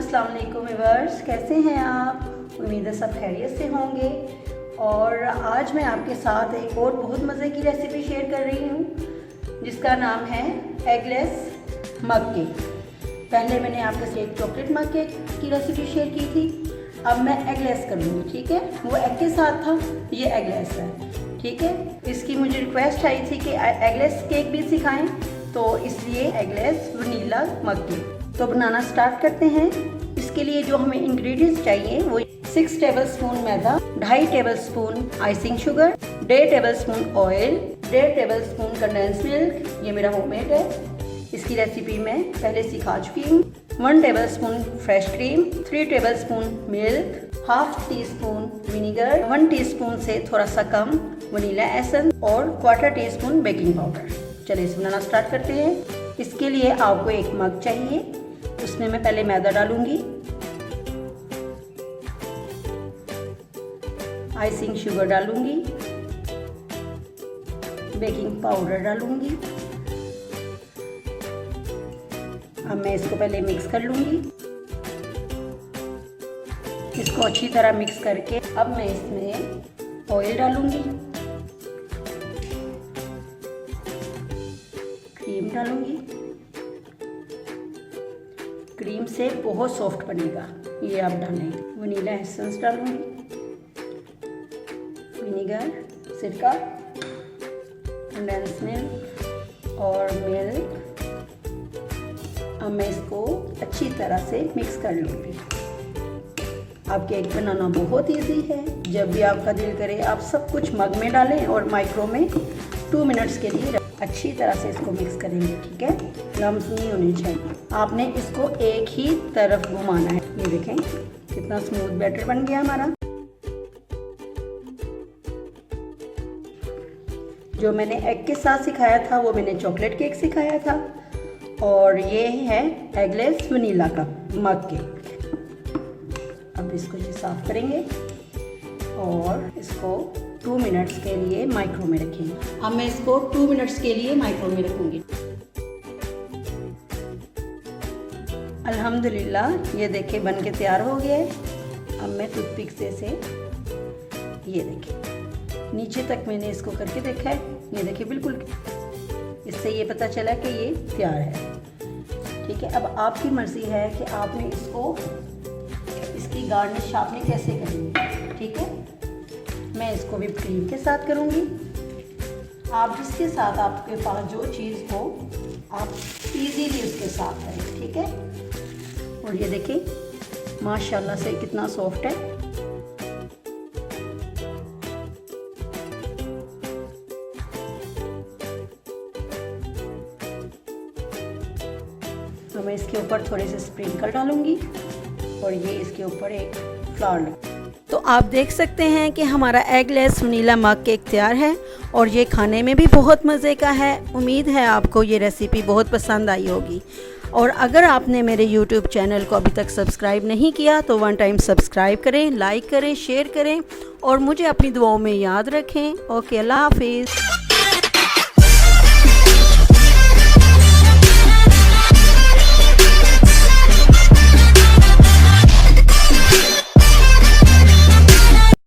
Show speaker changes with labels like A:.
A: अस्सलाम वालेकुम व्यूअर्स, कैसे हैं आप? उम्मीद है सब खैरियत से होंगे। और आज मैं आपके साथ एक और बहुत मज़े की रेसिपी शेयर कर रही हूँ जिसका नाम है एगलेस मग केक। पहले मैंने आपके साथ एक चॉकलेट मग केक की रेसिपी शेयर की थी, अब मैं एगलेस करूँगी। ठीक है, वो एग के साथ था, ये एगलेस है। ठीक है, इसकी मुझे रिक्वेस्ट आई थी कि एगलेस केक भी सिखाएं, तो इसलिए एगलेस वनीला मग केक। तो बनाना स्टार्ट करते हैं। इसके लिए जो हमें इंग्रेडिएंट्स चाहिए वो 6 टेबलस्पून मैदा, 2.5 tablespoon icing sugar, 1.5 tablespoon oil, 1.5 tablespoon condense milk, ये मेरा होममेड है, इसकी रेसिपी मैं पहले सिखा चुकी हूँ। 1 tablespoon fresh cream, 3 tablespoon milk, half tea spoon vinegar, 1 teaspoon से थोड़ा सा कम वनीला एसेंस और 1/4 टीस्पून बेकिंग पाउडर। चलिए इसे बनाना स्टार्ट करते हैं। इसके लिए आपको एक मग चाहिए, उसमें मैं पहले मैदा डालूंगी, आइसिंग शुगर डालूंगी, बेकिंग पाउडर डालूंगी। अब मैं इसको पहले मिक्स कर लूंगी। इसको अच्छी तरह मिक्स करके अब मैं इसमें ऑयल डालूंगी, क्रीम डालूंगी। क्रीम से बहुत सॉफ्ट बनेगा, ये आप डालें। वनीला एसेंस डालूंगी, विनीगर, सिरका, कंडेंस मिल्क और मिल्क। अब मैं इसको अच्छी तरह से मिक्स कर लूँगी। आप केक बनाना बहुत इजी है। जब भी आपका दिल करे आप सब कुछ मग में डालें और माइक्रो में 2 मिनट्स के लिए अच्छी तरह से इसको मिक्स करेंगे। ठीक है, लम्स नहीं होने चाहिए। आपने इसको एक ही तरफ घुमाना है। ये देखें कितना स्मूथ बैटर बन गया हमारा। जो मैंने एग के साथ सिखाया था वो मैंने चॉकलेट केक सिखाया था, और ये है एगलेस वनीला का मग केक। अब इसको ये साफ करेंगे और इसको 2 मिनट्स के लिए माइक्रो में रखेंगे। अब मैं इसको 2 मिनट्स के लिए माइक्रो में रखूँगी। अल्हम्दुलिल्लाह ये देखिए बन के तैयार हो गया है। अब मैं टूथपिक से ये देखिए नीचे तक मैंने इसको करके देखा है, ये देखिए बिल्कुल, इससे ये पता चला कि ये तैयार है। ठीक है, अब आपकी मर्ज़ी है कि आपने इसकी गार्निश आपने कैसे करनी है। ठीक है, मैं इसको भी क्रीम के साथ करूँगी। आप जिसके साथ आपके पास जो चीज़ हो आप इजीली उसके साथ करें। ठीक है, और ये देखिए माशाल्लाह से कितना सॉफ्ट है। तो मैं इसके ऊपर थोड़े से स्प्रिंकल डालूंगी और ये इसके ऊपर एक फ्लावर। तो आप देख सकते हैं कि हमारा एगलेस वनीला मग केक तैयार है और ये खाने में भी बहुत मज़े का है। उम्मीद है आपको ये रेसिपी बहुत पसंद आई होगी। और अगर आपने मेरे YouTube चैनल को अभी तक सब्सक्राइब नहीं किया तो 1 टाइम सब्सक्राइब करें, लाइक करें, शेयर करें और मुझे अपनी दुआओं में याद रखें। ओके, अल्लाह हाफिज़।